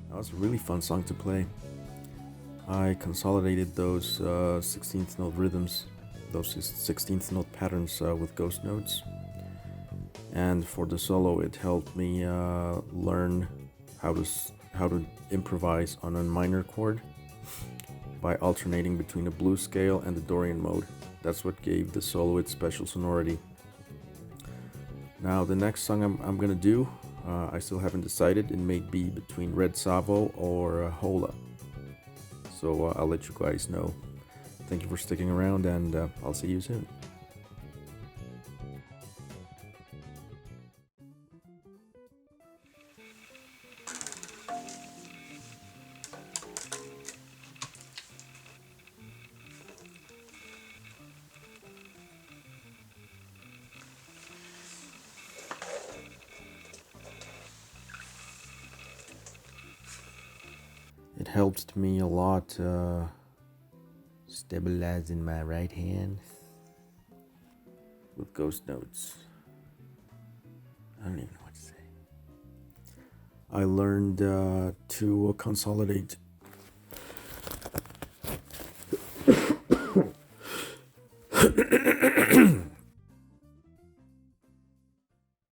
That was a really fun song to play. I consolidated those 16th note rhythms, those 16th note patterns with ghost notes. And for the solo, it helped me learn how to improvise on a minor chord by alternating between the blues scale and the Dorian mode. That's what gave the solo its special sonority. Now the next song I'm gonna do, I still haven't decided. It may be between Red Savo or Hola. So I'll let you guys know. Thank you for sticking around, and I'll see you soon. It helped me a lot stabilizing my right hand with ghost notes. I don't even know what to say. I learned to consolidate